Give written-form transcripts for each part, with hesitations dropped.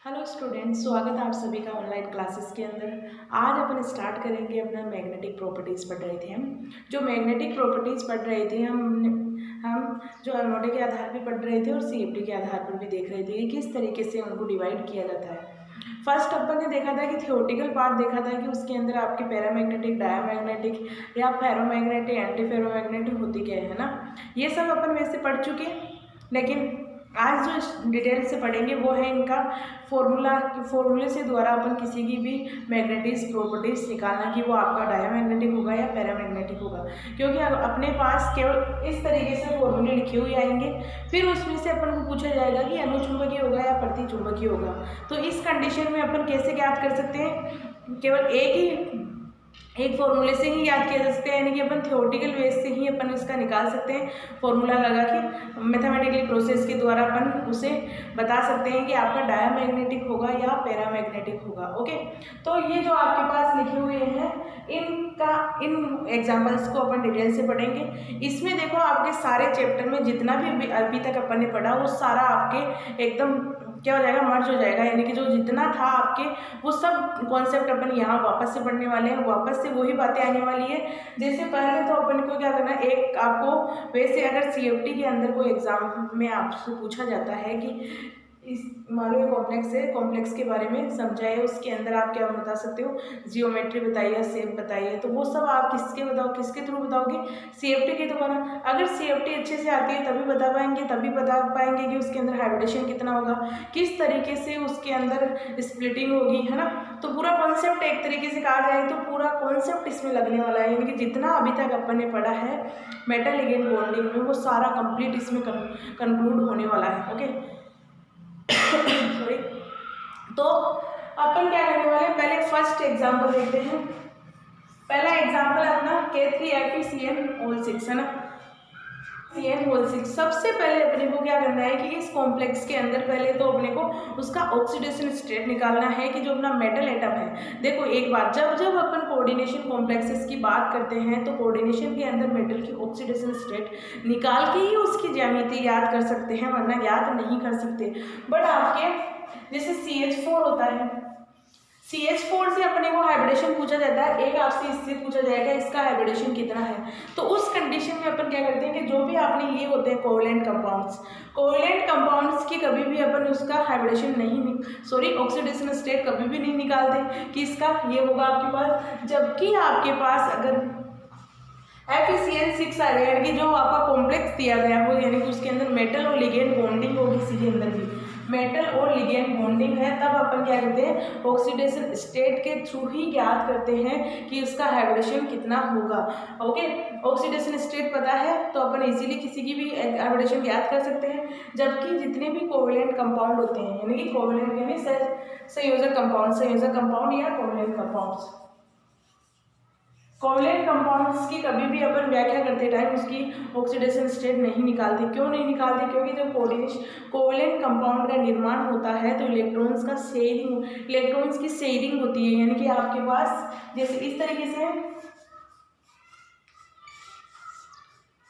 Hello students, स्वागत है आप सभी का ऑनलाइन क्लासेस के अंदर। आज अपन स्टार्ट करेंगे अपना मैग्नेटिक प्रॉपर्टीज़ पढ़ रहे थे हम। जो मैग्नेटिक प्रॉपर्टीज़ पढ़ रहे थे हम जो एमओडी के आधार पर पढ़ रहे थे और सीएफटी के आधार पर भी देख रहे थे कि किस तरीके से उनको डिवाइड किया जाता है। फर्स्ट अपन ने देखा था कि थियोरेटिकल पार्ट देखा था कि उसके अंदर आपके पैरामैग्नेटिक, डायामैग्नेटिक या फेरोमैग्नेटिक, एंटी फेरोमैग्नेटिक होती क्या है ना, ये सब अपन वैसे पढ़ चुके हैं। लेकिन आज जो डिटेल से पढ़ेंगे वो है इनका फॉर्मूले से द्वारा अपन किसी की भी मैग्नेटिक प्रॉपर्टीज निकालना कि वो आपका डायामैग्नेटिक होगा या पैरामैग्नेटिक होगा, क्योंकि अपने पास केवल इस तरीके से फॉर्मूले लिखे हुए आएंगे। फिर उसमें से अपन को पूछा जाएगा कि अनुचुंबकीय होगा या प्रतिचुंबकीय होगा। तो इस कंडीशन में अपन कैसे ज्ञात कर सकते हैं? केवल एक फॉर्मूले से ही याद किया जा सकता है, यानी कि अपन थियोरेटिकल बेस से ही अपन इसका निकाल सकते हैं। फॉर्मूला लगा के मैथमेटिकली प्रोसेस के द्वारा अपन उसे बता सकते हैं कि आपका डायामैग्नेटिक होगा या पैरामैग्नेटिक होगा। ओके, तो ये जो आपके पास लिखे हुए हैं इन एग्जाम्पल्स को अपन डिटेल से पढ़ेंगे। इसमें देखो आपके सारे चैप्टर में जितना भी अभी तक अपन ने पढ़ा वो सारा आपके एकदम क्या हो जाएगा, मर्ज हो जाएगा, यानी कि जो जितना था आपके वो सब कॉन्सेप्ट अपन यहाँ वापस से पढ़ने वाले हैं। वापस से वही बातें आने वाली है। जैसे पहले तो अपन को क्या करना है, एक आपको वैसे अगर सीएफटी के अंदर कोई एग्जाम में आपसे पूछा जाता है कि इस मान लो कॉम्प्लेक्स है, कॉम्प्लेक्स के बारे में समझाइए, उसके अंदर आप क्या बता सकते हो, जियोमेट्री बताइए, शेप बताइए, तो वो सब आप किसके थ्रू बताओगे? सीएफटी के द्वारा। अगर सीएफटी अच्छे से आती है तभी बता पाएंगे कि उसके अंदर हाइब्रिडेशन कितना होगा, किस तरीके से उसके अंदर स्प्लिटिंग होगी, है ना। तो पूरा कॉन्सेप्ट एक तरीके से कहा जाए तो पूरा कॉन्सेप्ट इसमें लगने वाला है, यानी कि जितना अभी तक अपन ने पढ़ा है मेटल लिगेंड बॉन्डिंग में वो सारा कंप्लीट इसमें कंक्लूड होने वाला है। ओके सॉरी, तो अपन क्या करने वाले हैं, पहले फर्स्ट एग्जांपल देखते हैं। पहला एग्जांपल है अपना K3FeCN6 है ना, CN6। सबसे पहले अपने को क्या करना है कि इस कॉम्प्लेक्स के अंदर पहले तो अपने को उसका ऑक्सीडेशन स्टेट निकालना है कि जो अपना मेटल एटम है। देखो एक बात, जब अपन कोऑर्डिनेशन कॉम्प्लेक्सेस की बात करते हैं तो कोऑर्डिनेशन के अंदर मेटल की ऑक्सीडेशन स्टेट निकाल के ही उसकी ज्यामिति याद कर सकते हैं, वरना याद नहीं कर सकते। बट आपके जैसे CH4 होता है, CH4 से अपने को हाइब्रिडेशन पूछा जाता है, एक आपसे इससे पूछा जाएगा इसका हाइब्रिडेशन कितना है। तो उस कंडीशन में अपन क्या करते हैं कि जो भी आपने ये होते हैं कोवैलेंट कंपाउंड्स की कभी भी अपन उसका हाइब्रिडेशन ऑक्सीडेशन स्टेट कभी भी नहीं निकालते कि इसका ये होगा आपके पास। जबकि आपके पास अगर FeCN6 आ गया, यानी कि जो आपका कॉम्प्लेक्स दिया गया वो, यानी कि उसके अंदर मेटल और लिगेंड बॉन्डिंग होगी, किसी के अंदर भी मेटल और लिगेंड बॉन्डिंग है, तब अपन क्या करते हैं ऑक्सीडेशन स्टेट के थ्रू ही ज्ञात करते हैं कि उसका हाइब्रिडेशन कितना होगा। ओके, ऑक्सीडेशन स्टेट पता है तो अपन इजीली किसी की भी हाइब्रिडेशन ज्ञात कर सकते हैं। जबकि जितने भी कोवैलेंट कंपाउंड होते हैं, यानी कि कोवैलेंट यानी संयोजक कंपाउंड या कोवैलेंट कंपाउंड्स की कभी भी अपन व्याख्या करते टाइम उसकी ऑक्सीडेशन स्टेट नहीं निकालते। क्यों नहीं निकालते? क्योंकि जब कोवैलेंट कंपाउंड का निर्माण होता है तो इलेक्ट्रॉन्स की शेयरिंग होती है, यानी कि आपके पास जैसे इस तरीके से,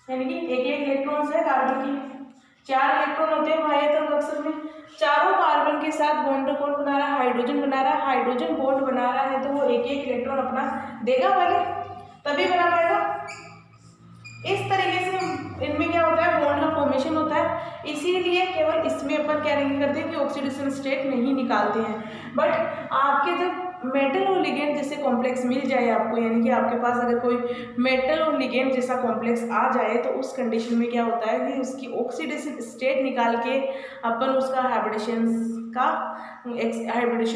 यानी कि एक इलेक्ट्रॉन्स है, कार्बन की 4 इलेक्ट्रॉन होते हैं वाह्यतम कक्षक में, चारों कार्बन के साथ बॉन्ड कौन बना रहा है? हाइड्रोजन बना रहा है। हाइड्रोजन बॉन्ड बना रहा है तो वो एक इलेक्ट्रॉन अपना देगा पहले, तभी बना पाएगा। इस तरीके से इनमें क्या होता है, बॉन्ड का फॉर्मेशन होता है। इसीलिए केवल इसमें अपन क्या नहीं करते कि ऑक्सीडेशन स्टेट नहीं निकालते हैं। बट आपके जब मेटल और लिगेंड जैसे कॉम्प्लेक्स मिल जाए आपको, यानी कि आपके पास अगर कोई मेटल और लिगेंड जैसा कॉम्प्लेक्स आ जाए तो उस कंडीशन में क्या होता है कि उसकी ऑक्सीडेशन स्टेट निकाल के अपन उसका हाइब्रिडेशन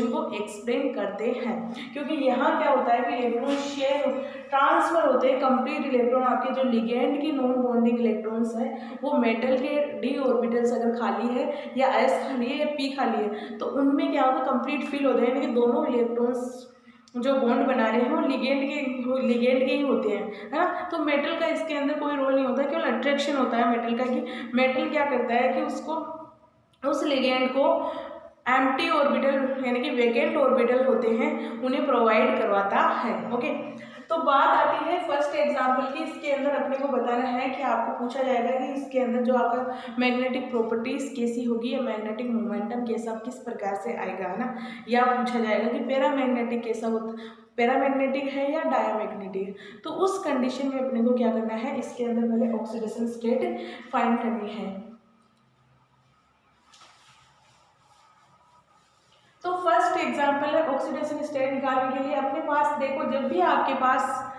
को एक्सप्लेन करते हैं। क्योंकि यहाँ क्या होता है कि इलेक्ट्रॉन शेयर ट्रांसफर होते हैं, कंप्लीट इलेक्ट्रॉन आपके जो लिगेंड की नॉन बॉन्डिंग इलेक्ट्रॉन्स हैं वो मेटल के d ऑर्बिटल्स अगर खाली है या s खाली है या p खाली है तो उनमें क्या होगा, कंप्लीट फिल होते हैं, यानी कि दोनों इलेक्ट्रॉन्स जो बॉन्ड बना रहे हैं वो लिगेंड के ही होते हैं, है ना। तो मेटल का इसके अंदर कोई रोल नहीं होता, केवल अट्रैक्शन होता है मेटल का, कि मेटल क्या करता है कि उस लिगेंड को एम्प्टी ऑर्बिटल यानी कि वैकेंट ऑर्बिटल होते हैं उन्हें प्रोवाइड करवाता है। ओके, तो तो बात आती है फर्स्ट एग्जाम्पल की। इसके अंदर अपने को बताना है कि आपको पूछा जाएगा कि इसके अंदर जो आपका मैग्नेटिक प्रॉपर्टीज कैसी होगी या मैग्नेटिक मोमेंटम कैसा किस प्रकार से आएगा, है ना। या पूछा जाएगा कि पैरामैग्नेटिक कैसा होता, पैरामैग्नेटिक है या डायामैग्नेटिक है। तो उस कंडीशन में अपने को क्या करना है, इसके अंदर पहले ऑक्सीडेशन स्टेट फाइंड करनी है। तो फर्स्ट एग्जांपल है ऑक्सीडेशन स्टेट निकालने के लिए अपने पास देखो, जब भी आपके पास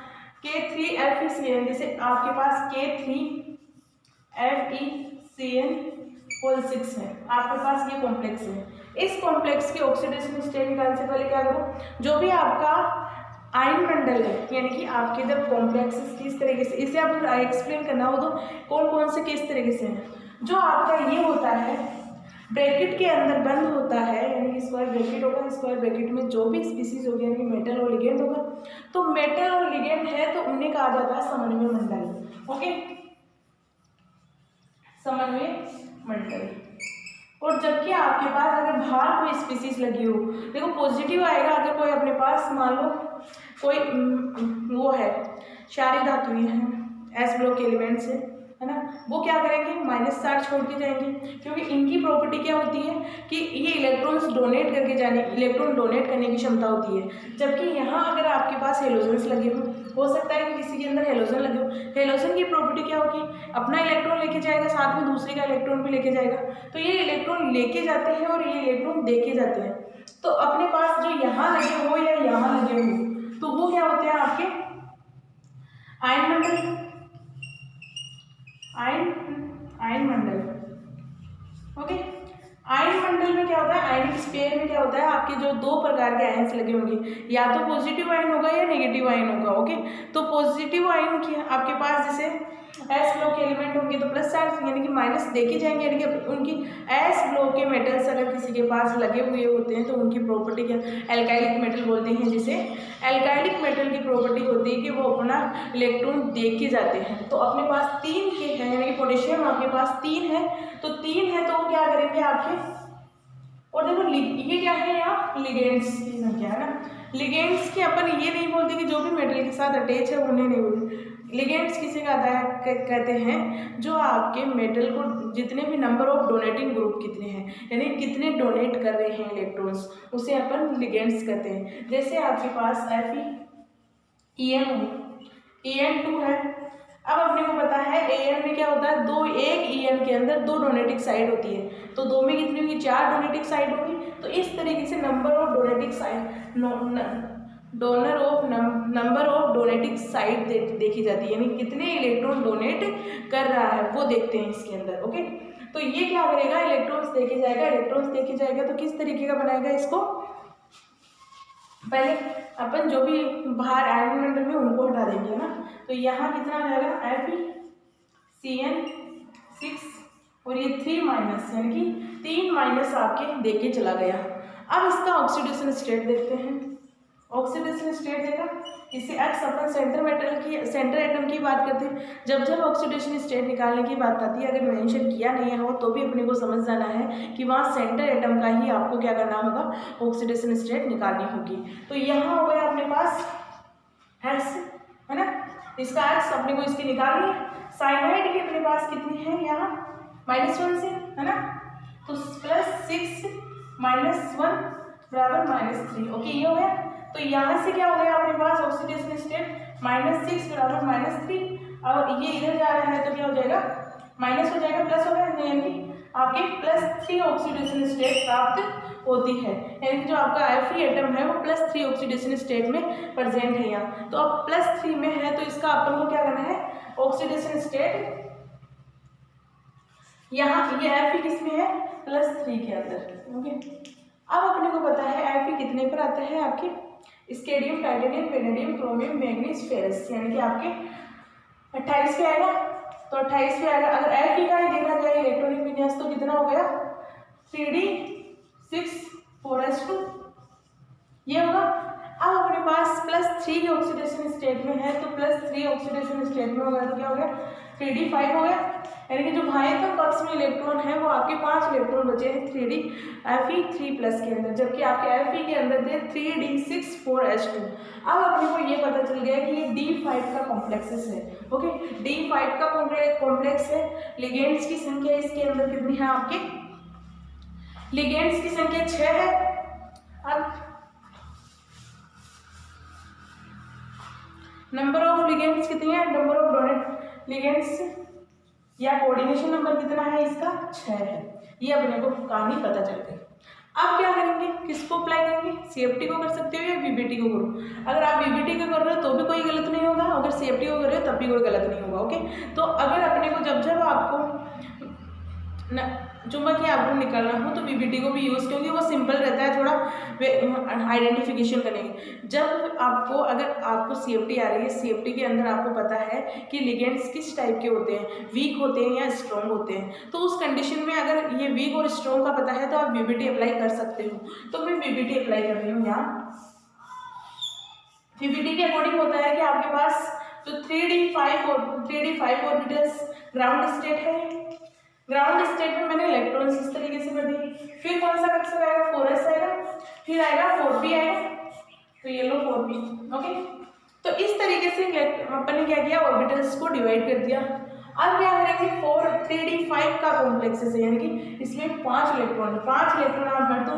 K3FeCN, जैसे आपके पास K3FeCN6 है, आपके पास ये कॉम्प्लेक्स है। इस कॉम्प्लेक्स के ऑक्सीडेशन स्टेट निकालने से पहले क्या करो, जो भी आपका आयन मंडल है, यानी कि आपके जब कॉम्प्लेक्स किस तरीके से, इसे आप एक्सप्लेन करना हो तो कौन कौन से किस तरीके से हैं। जो आपका ये होता है ब्रैकेट के अंदर बंद होता है, यानी कि स्क्वायर ब्रैकेट होगा, स्क्वायर ब्रैकेट में जो भी स्पीसीज होगी, यानी कि मेटल और लिगेंड होगा। तो मेटल और लिगेंड है तो उन्हें कहा जाता है समन्वय मंडल। ओके, समन्वय मंडल। और जबकि आपके पास अगर बाहर कोई स्पीसीज लगी हो, देखो पॉजिटिव आएगा अगर कोई अपने पास मान लो कोई वो है क्षारीय धातुएं हैं, एस ब्लॉक एलिमेंट्स है ना, वो क्या करेंगे, माइनस चार्ज छोड़ के जाएंगे, क्योंकि इनकी प्रॉपर्टी क्या होती है कि ये इलेक्ट्रॉन्स डोनेट करके जाने, इलेक्ट्रॉन डोनेट करने की क्षमता होती है। जबकि यहाँ अगर आपके पास हेलोजन्स लगे हो सकता है कि किसी के अंदर हेलोजन लगे हो, हेलोजन की प्रॉपर्टी क्या होगी, अपना इलेक्ट्रॉन लेके जाएगा, साथ में दूसरे का इलेक्ट्रॉन भी लेके जाएगा। तो ये इलेक्ट्रॉन लेके जाते हैं और ये इलेक्ट्रॉन दे के जाते हैं। तो अपने पास जो यहाँ लगे हो या यहाँ लगे हो, तो वो क्या होते हैं आपके आयन मंडल, आयन मंडल। ओके, आयन मंडल में क्या होता है, आयनिक स्पेयर में क्या होता है, आपके जो दो प्रकार के आयन्स लगे होंगे, या तो पॉजिटिव आयन होगा या नेगेटिव आयन होगा। ओके, तो पॉजिटिव आयन की आपके पास जैसे एस ब्लॉक के एलिमेंट होंगे तो प्लस चार्ज यानी कि माइनस देके जाएंगे, यानी कि उनकी एस ब्लॉक के मेटल्स अगर किसी के पास लगे हुए होते हैं तो उनकी प्रॉपर्टी क्या, एल्काइलिक मेटल बोलते हैं जिसे। एल्काइलिक मेटल की प्रॉपर्टी होती है कि वो अपना इलेक्ट्रॉन दे के जाते हैं। तो अपने पास 3 के हैं, यानी कि पोटेशियम आपके पास 3 है, तो 3 है तो वो क्या करेंगे आपके, और देखो ये क्या है यहाँ लिगेंड्स की संख्या है ना। लिगेंड्स के अपन ये नहीं बोलते कि जो भी मेटल के साथ अटैच है उन्हें नहीं बोलते। लिगेंड्स किसे कहते हैं, जो आपके मेटल को जितने भी नंबर ऑफ डोनेटिंग ग्रुप कितने हैं, यानी कितने डोनेट कर रहे हैं इलेक्ट्रॉन्स, उसे अपन लिगेंड्स कहते हैं। जैसे आपके पास EN2 है। अब अपने को पता है AN में क्या होता है, एक EN के अंदर 2 डोनेटिंग साइड होती है, तो 2 में कितनी होगी, 4 डोनेटिंग साइड होगी। तो इस तरीके से number of donating side number of donating side देखी जाती है, यानी कितने इलेक्ट्रॉन डोनेट कर रहा है वो देखते हैं इसके अंदर। ओके, तो ये क्या करेगा, इलेक्ट्रॉन्स देखे जाएगा, तो किस तरीके का बनाएगा इसको, पहले अपन जो भी बाहर आयन मंडल में उनको हटा देंगे ना। तो यहाँ कितना आ जाएगा FeCN6 और ये 3 माइनस, यानी कि 3 माइनस आपके देके चला गया। अब इसका ऑक्सीडेशन स्टेट देखते हैं। ऑक्सीडेशन स्टेट देखा, इसे एक्स अपन सेंटर एटम की बात करते हैं। जब ऑक्सीडेशन स्टेट निकालने की बात आती है, अगर मेंशन किया नहीं हो तो भी अपने को समझ जाना है कि वहाँ सेंटर एटम का ही आपको क्या करना होगा, ऑक्सीडेशन स्टेट निकालनी होगी। तो यहाँ हो गया अपने पास एक्स, है ना, इसका एक्स अपने को इसकी निकालनी है। साइनाइड की अपने पास कितनी है यहाँ -1 से, है ना, तो +6 -1 बराबर -3। ओके, ये हो गया। तो यहाँ से क्या हो गया अपने पास ऑक्सीडेशन स्टेट -6 बराबर -3, और ये इधर जा रहा है तो क्या हो जाएगा, माइनस हो जाएगा, प्लस हो गया, यानी कि आपके +3 ऑक्सीडेशन स्टेट प्राप्त होती है। यानी कि जो आपका Fe एटम है वो +3 ऑक्सीडेशन स्टेट में प्रेजेंट है यहाँ। तो अब +3 में है तो इसका अपन को क्या करना है, ऑक्सीडेशन स्टेट यहाँ ये Fe किस में है, +3 के अंदर। ओके, अब अपने को पता है Fe कितने पर आता है, आपके स्केडियम, titanium, vanadium, chromium, manganese, ferrous, यानी कि आपके 28 पे आएगा। तो 28 पे आएगा। अगर Fe का ही देखा जाए इलेक्ट्रॉनिक विन्यास तो कितना हो गया, 3d6 4s2 ये होगा। अब अपने पास +3 ऑक्सीडेशन स्टेट में है, तो +3 ऑक्सीडेशन स्टेट में होगा तो क्या हो गया 3d5 हो गया, यानी कि जो बाह्यतम पक्ष में इलेक्ट्रॉन है वो आपके 5 इलेक्ट्रॉन बचे हैं 3d Fe3+ के अंदर, जबकि आपके Fe के अंदर थे 3d6 4s2। अब अपने को ये पता चल गया कि ये D5 का कॉम्प्लेक्सेस है। ओके, D5 का कॉम्प्लेक्स है। लिगेंड्स की संख्या इसके अंदर कितनी है आपके, लिगेंड्स की संख्या 6 है। अब नंबर ऑफ लिगेंड्स कितनी है, नंबर ऑफ डोनेट लिगेंड्स या कोऑर्डिनेशन नंबर कितना है इसका 6 है। ये अपने को कहानी पता चल गई। अब क्या करेंगे, किसको अप्लाई करेंगे, CFT को कर सकते हो या VBT को करो। अगर आप VBT को कर रहे हो तो भी कोई गलत नहीं होगा, अगर CFT को कर रहे हो तब भी कोई गलत नहीं होगा। ओके, तो अगर अपने को जब आपको चुंबकीय आघूर्ण निकालना हो तो VBT को भी यूज़, क्योंकि वो सिंपल रहता है थोड़ा आइडेंटिफिकेशन करने। जब आपको अगर आपको CFT आ रही है, CFT के अंदर आपको पता है कि लिगेंड्स किस टाइप के होते हैं, वीक होते हैं या स्ट्रॉन्ग होते हैं, तो उस कंडीशन में अगर ये वीक और स्ट्रॉन्ग का पता है तो आप VBT अप्लाई कर सकते हो। तो मैं VBT अप्लाई कर रही हूँ यहाँ। VBT के अकॉर्डिंग होता है कि आपके पास जो 3d5 ऑर्बिटल्स ग्राउंड स्टेट है, ग्राउंड स्टेट में मैंने इलेक्ट्रॉन्स इस तरीके से कर दिए। फिर कौन सा कक्ष आएगा, 4s आएगा, फिर आएगा 4p आएगा, तो ये लो 4p। ओके, तो इस तरीके से अपन ने क्या किया, ऑर्बिटल्स को डिवाइड कर दिया। अब क्या करेंगे, 3d5 का कॉम्प्लेक्सेस है, यानी कि इसमें 5 इलेक्ट्रॉन आप भर दो,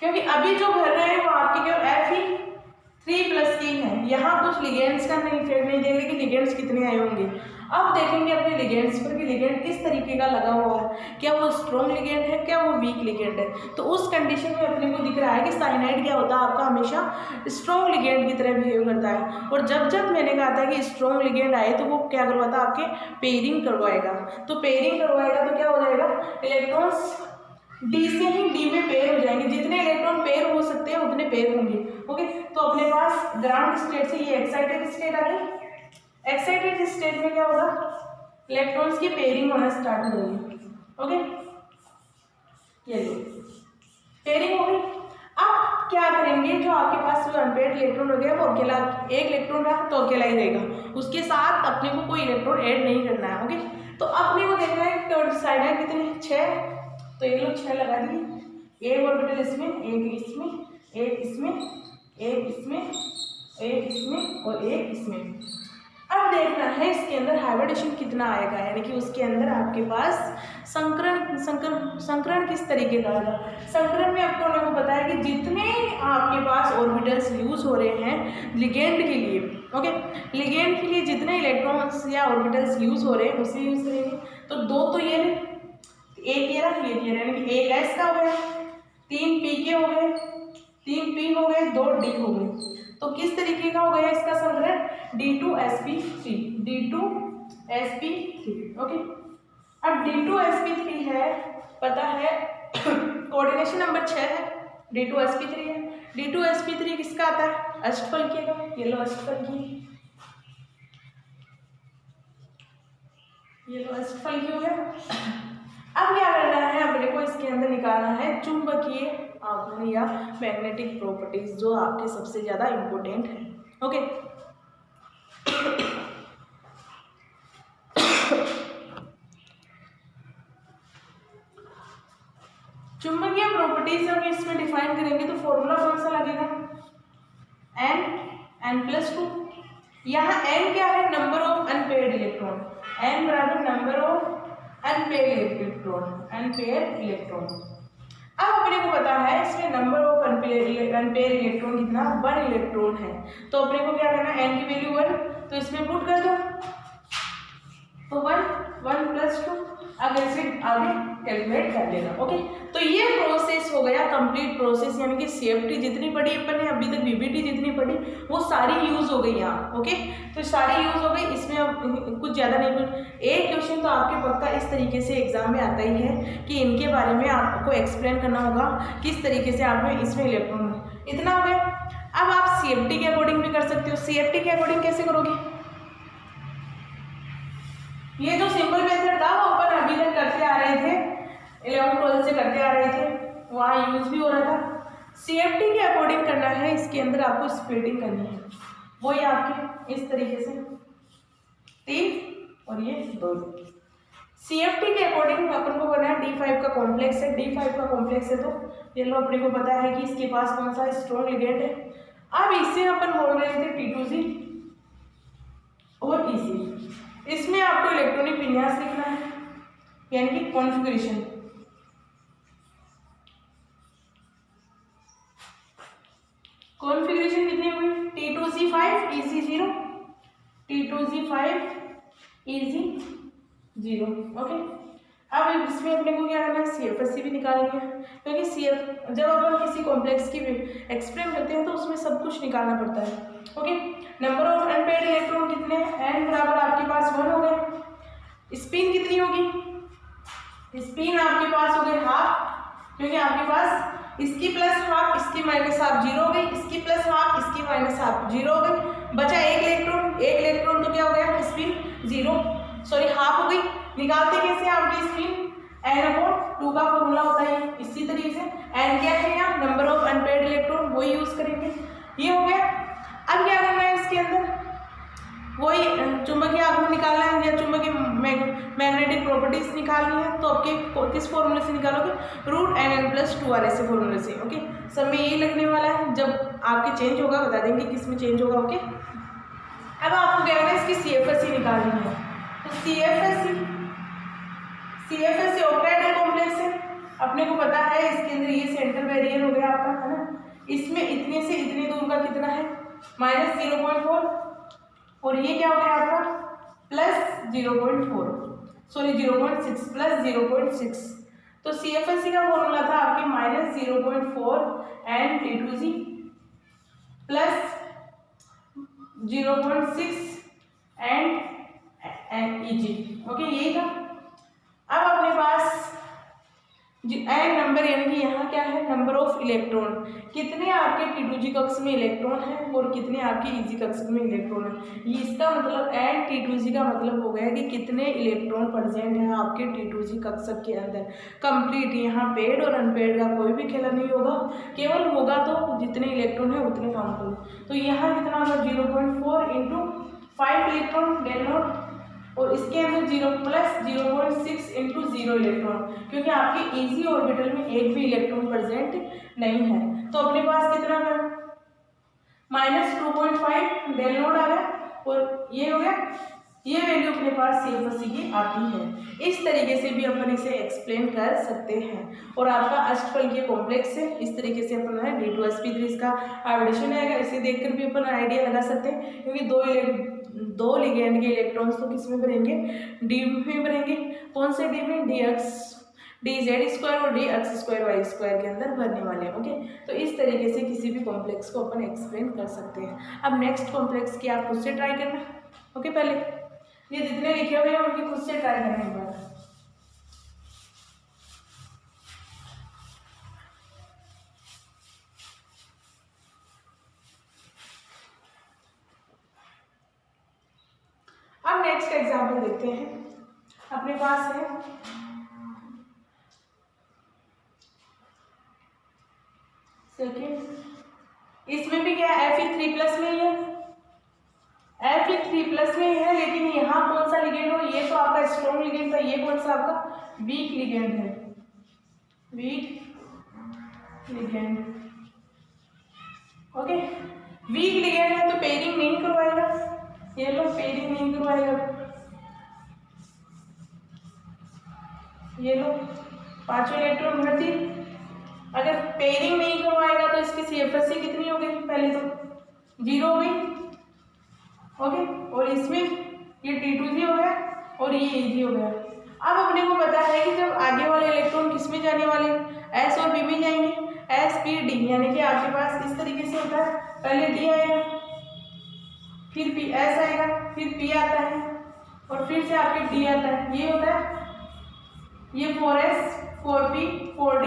क्योंकि अभी जो भर रहे हैं वो आपके केवल Fe3+ की है। यहाँ कुछ लिगेंड्स का नहीं फेर नहीं देगा कि लिगेंड्स कितने आए होंगे। अब देखेंगे अपने लिगेंड्स पर कि लिगेंड किस तरीके का लगा हुआ है, क्या वो स्ट्रॉन्ग लिगेंड है, क्या वो वीक लिगेंड है। तो उस कंडीशन में अपने को दिख रहा है कि साइनाइड क्या होता है आपका हमेशा स्ट्रॉन्ग लिगेंड की तरह बिहेव करता है। और जब मैंने कहा था कि स्ट्रॉन्ग लिगेंड आए तो वो क्या करवाता, आपके पेयरिंग करवाएगा। तो पेयरिंग करवाएगा तो क्या हो जाएगा, इलेक्ट्रॉन्स D से ही D में पेयर हो जाएंगे, जितने इलेक्ट्रॉन पेयर हो सकते हैं उतने पेयर होंगे। ओके, तो अपने पास ग्राउंड स्टेट से ये एक्साइटेड स्टेट आ गई। एक्साइटेड स्टेट में क्या होगा, इलेक्ट्रॉन्स की पेयरिंग होना स्टार्ट हो जाएगी। ओके, ये लो पेयरिंग हो गई। अब क्या करेंगे, जो आपके पास जो अनपेयर्ड इलेक्ट्रॉन हो गया वो अकेला, एक इलेक्ट्रॉन रहा तो अकेला ही रहेगा, उसके साथ अपने को कोई इलेक्ट्रॉन ऐड नहीं करना है। ओके, तो अपने को देखना है कि साइड है कितनी, 6, तो ये लोग 6 लगा दिए। एक ऑर्बिटल इसमें, एक इसमें, एक इसमें, एक इसमें, एक इसमें और एक इसमें। अब देखना है इसके अंदर हाइब्रिडेशन कितना आएगा, यानी कि उसके अंदर आपके पास संकरण किस तरीके का आएगा। संकरण में आपको लोगों को पता है कि जितने आपके पास ऑर्बिटल्स यूज हो रहे हैं लिगेंड के लिए, ओके, लिगेंड के लिए जितने इलेक्ट्रॉन्स या ऑर्बिटल्स यूज हो रहे हैं उसे यूज करेंगे। तो 2 तो ये एक ये रहा, ये यानी कि 1 S का हो गया, 3 P के हो गए, 3 P हो गए, 2 D हो गए। तो किस तरीके का हो गया इसका संकरण, D2sp3, D2sp3। ओके, अब D2sp3 है, पता है कोऑर्डिनेशन नंबर 6 है, D2sp3 है। D2sp3 किसका आता है, अष्टफलकीय का, ये लो अष्टफलकीय, ये लो अष्टफलकीय हो गया। अब क्या करना है, अपने को इसके अंदर निकालना है चुंबकीय आघूर्ण या मैग्नेटिक प्रॉपर्टीज, जो आपके सबसे ज्यादा इंपॉर्टेंट है। ओके, चुंबकीय प्रॉपर्टीज हम इसमें डिफाइन करेंगे तो फॉर्मूला कौन सा लगेगा, n+2। यहाँ n क्या है, number of unpaired electron, n बराबर नंबर ऑफ अनपेयर्ड इलेक्ट्रॉन। अब अपने को पता है इसमें नंबर ऑफ अनपेयर्ड इलेक्ट्रॉन कितना, 1 इलेक्ट्रॉन है। तो अपने को क्या करना है, n की वैल्यू 1, तो इसमें पुट कर दो, तो 1+2, अब ऐसे आगे कैलकुलेट कर लेना। ओके, तो ये प्रोसेस हो गया कंप्लीट प्रोसेस, यानी कि CFT जितनी पढ़ी अपन ने अभी तक, VBT जितनी पढ़ी वो सारी यूज हो गई यहाँ। ओके, तो सारी यूज हो गई, इसमें अब कुछ ज़्यादा नहीं। एक क्वेश्चन तो आपके पक्का इस तरीके से एग्जाम में आता ही है कि इनके बारे में आपको एक्सप्लेन करना होगा किस तरीके से आपने इसमें इलेक्ट्रॉन, इतना हो गया। अब आप CFT के अकॉर्डिंग भी कर सकते हो। CFT के अकॉर्डिंग कैसे करोगे, ये जो सिंपल मेथड था वो अपन अभी तक करते आ रहे थे, 11th 12th से करते आ रहे थे, वहाँ यूज भी हो रहा था। CFT के अकॉर्डिंग करना है, इसके अंदर आपको स्प्लिटिंग करनी है, वही आपके इस तरीके से 3 और ये 2। CFT के अकॉर्डिंग अपन को करना है D5 का कॉम्प्लेक्स है, D5 का कॉम्प्लेक्स है तो ये लो अपने को पता है कि इसके पास कौन सा स्ट्रॉन्ग लिगेंड है। अब इसे अपन बोल रहे थे T2G और EC। इसमें आपको इलेक्ट्रॉनिक विन्यास लिखना है, यानी कि कॉन्फ़िगरेशन। कॉन्फ़िगरेशन कितनी हुई? T2G5 EC0, T2G5 EC0। Okay, अब इसमें अपने को क्या करना है, CFSC भी निकालनी है, क्योंकि जब अपन किसी कॉम्प्लेक्स की एक्सप्लेन करते हैं तो उसमें सब कुछ निकालना पड़ता है। Okay, number of unpaired electron कितने हैं? n बराबर आपके पास 1 हो गए। स्पिन कितनी होगी? स्पिन आपके पास हो गई हाफ, क्योंकि आपके पास इसकी प्लस हाफ इसकी माइनस हाफ 0 हो गई, इसकी प्लस हाफ इसकी माइनस हाफ 0 हो गई, बचा एक इलेक्ट्रॉन तो क्या हो गया? स्पिन 0 सॉरी हाफ हो गई। निकालते कैसे आपकी स्पिन? n/2 का फॉर्मूला होता है इसी तरीके से। n क्या है यहाँ? नंबर ऑफ अनपेयर्ड इलेक्ट्रॉन, वही यूज करेंगे। ये हो गया। अब क्या करना है इसके अंदर? वही चुंबकीय आघूर्ण निकालना है या चुंबकीय मैग्नेटिक प्रॉपर्टीज निकालनी है, तो आपके किस फॉर्मूले से निकालोगे? √Mn+2r ऐसे फॉर्मूले से। ओके, सब में यही लगने वाला है, जब आपके चेंज होगा बता देंगे किस में चेंज होगा। ओके, अब आपको क्या करना है? इसकी CFSC निकालनी है, तो CFSC ऑक्टाहेड्रल कॉम्प्लेक्स है, अपने को पता है इसके अंदर ये सेंटर बैरियर हो गया आपका, है ना। इसमें इतने से इतनी दूर का कितना है? -0.4, और ये क्या हो गया आपका? +0.4 सॉरी 0.6 +0.6। तो CFSC का फॉर्मूला था आपकी -0.4 and T2G +0.6 and EG। Okay, यही था। अब अपने पास एन नंबर, यानी कि यहाँ क्या है? नंबर ऑफ इलेक्ट्रॉन, कितने आपके T2G कक्ष में इलेक्ट्रॉन है और कितने आपके EG कक्ष में इलेक्ट्रॉन है। ये इसका मतलब एन T2G का मतलब हो गया कि कितने इलेक्ट्रॉन प्रेजेंट है आपके T2G कक्ष के अंदर। कंप्लीट, यहाँ पेड और अनपेड का कोई भी खेला नहीं होगा, केवल होगा तो जितने इलेक्ट्रॉन है उतने काउंट करो। तो यहाँ कितना होगा? 0.4 × 5 इलेक्ट्रॉन डेल नॉट, और इसके अंदर 0+0.6 × 0 इलेक्ट्रॉन, क्योंकि आपके EG ऑर्बिटल में एक भी इलेक्ट्रॉन प्रेजेंट नहीं है। तो अपने पास कितना है? -2.5 डेल नॉट आ गया, और ये हो गया। ये वैल्यू अपने पास CFSC की आती है। इस तरीके से भी अपन इसे एक्सप्लेन कर सकते हैं। और आपका अष्टफलकीय कॉम्प्लेक्स है, इस तरीके से अपन है D2sp3 इसका एडिशन आएगा। इसे देखकर भी अपन आइडिया लगा सकते हैं, क्योंकि दो लिगेंड के इलेक्ट्रॉन्स तो किस में भरेंगे? D में भरेंगे। कौन से D में? dz² और dx²y² के अंदर भरने वाले हैं। ओके, तो इस तरीके से किसी भी कॉम्प्लेक्स को अपन एक्सप्लेन कर सकते हैं। अब नेक्स्ट कॉम्प्लेक्स की आप खुद से ट्राई करना। ओके, पहले ये जितने लिखे हुए हैं उनकी खुद से ट्राई करना एक बार। अब नेक्स्ट एग्जाम्पल देखते हैं। अपने पास है सेकेंड, इसमें भी क्या Fe3+ में ही है, Fe3+ में ही है, लेकिन यहाँ कौन सा लिगेंड हो? ये तो आपका स्ट्रॉन्ग लिगेंड था, ये कौन सा आपका वीक लिगेंड है? Week ligand. Okay, week ligand है तो पेयरिंग नहीं करवाएगा, ये लो पेयरिंग नहीं करवाएगा। ये लो 5 इलेक्ट्रॉन भर्ती, अगर पेयरिंग नहीं करवाएगा तो इसकी CFSC कितनी हो गई? पहले तो 0 हो गई। ओके, और इसमें ये T2G हो गया और ये EG हो गया। अब अपने को पता है कि जब आगे वाले इलेक्ट्रॉन किस में जाने वाले? S और B में जाएंगे, S P D, यानी कि आपके पास इस तरीके से होता है, पहले D आएगा, फिर P S आएगा, फिर P आता है और फिर से आपके D आता है। ये होता है, ये 4S 4P 4D।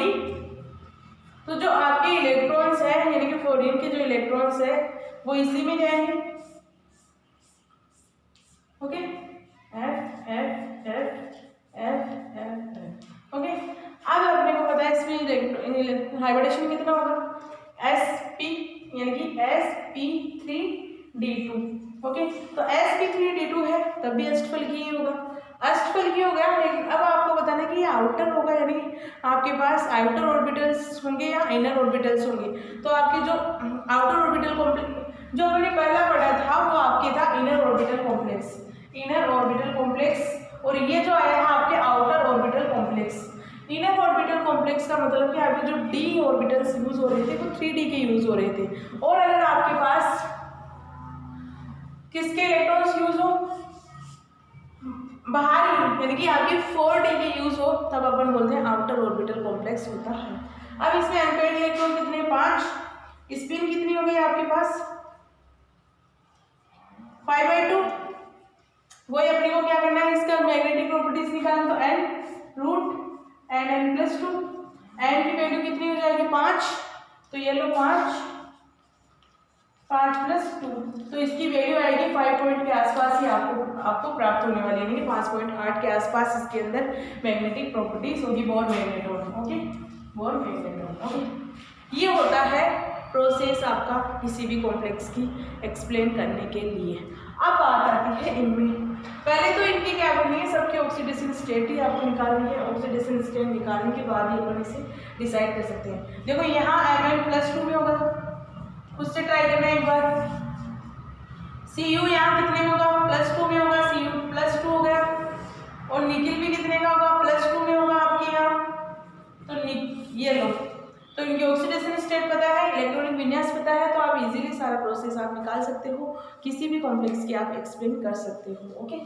तो जो आपके इलेक्ट्रॉन्स है, यानी कि फ्लोरीन के जो इलेक्ट्रॉन्स है वो इसी में जाएंगे। Okay, F F F F F F। Okay, अब अपने को पता है इसमें हाइब्रिडेशन कितना होगा? तब भी अष्टफलकीय ही होगा, अष्टफलकीय हो गया। लेकिन अब आपको बताना है कि ये आउटर होगा, यानी आपके पास आउटर ऑर्बिटल्स होंगे या इनर ऑर्बिटल्स होंगे। तो आपके जो आउटर ऑर्बिटल कॉम्प्लेक्स जो हमने पहला पढ़ा था वो आपके था inner orbital complex, inner orbital complex, और ये जो आया है आपके outer orbital complex. Inner orbital complex का मतलब कि आपके जो डी ऑर्बिटल्स यूज हो रहे थे वो 3D के यूज हो रहे थे, और अगर आपके पास किसके इलेक्ट्रॉन्स यूज हो, बाहरी यानी कि आपके 4D के यूज हो, तब अपन बोलते हैं आउटर ऑर्बिटल कॉम्प्लेक्स होता है। अब इसमें अनपेयर्ड इलेक्ट्रॉन कितने, 5, स्पिन कितनी हो गई आपके पास 5/2। वही अपने को क्या करना है, इसका मैग्नेटिक प्रॉपर्टीज निकालना, तो n√n+2, n की वैल्यू कितनी हो जाएगी 5, तो ये लो 5+2, तो इसकी वैल्यू आएगी 5 पॉइंट के आसपास ही आपको प्राप्त होने वाली है, यानी 5.8 के आसपास इसके अंदर मैग्नेटिक प्रॉपर्टीज होगी bore magnetron. Okay, bore magnetron. Okay, ये होता है प्रोसेस आपका किसी भी कॉम्प्लेक्स की एक्सप्लेन करने के लिए। अब बात आती है इनमें, पहले तो इनकी क्या करनी है, सबके ऑक्सीडेशन स्टेट ही आपको निकालनी है। ऑक्सीडेशन स्टेट निकालने के बाद ही अपन इसे डिसाइड कर सकते हैं। देखो यहाँ Mn+2 में होगा, उससे ट्राई करना है एक बार। Cu यहाँ कितने में होगा, +2 में होगा, Cu+2 हो गया, और निकिल भी कितने का होगा, +2 में होगा आपके यहाँ। तो ये लो, तो इनकी ऑक्सीडेशन स्टेट पता है, इलेक्ट्रॉनिक विन्यास पता है, तो आप इजीली सारा प्रोसेस आप निकाल सकते हो, किसी भी कॉम्प्लेक्स की आप एक्सप्लेन कर सकते हो। ओके।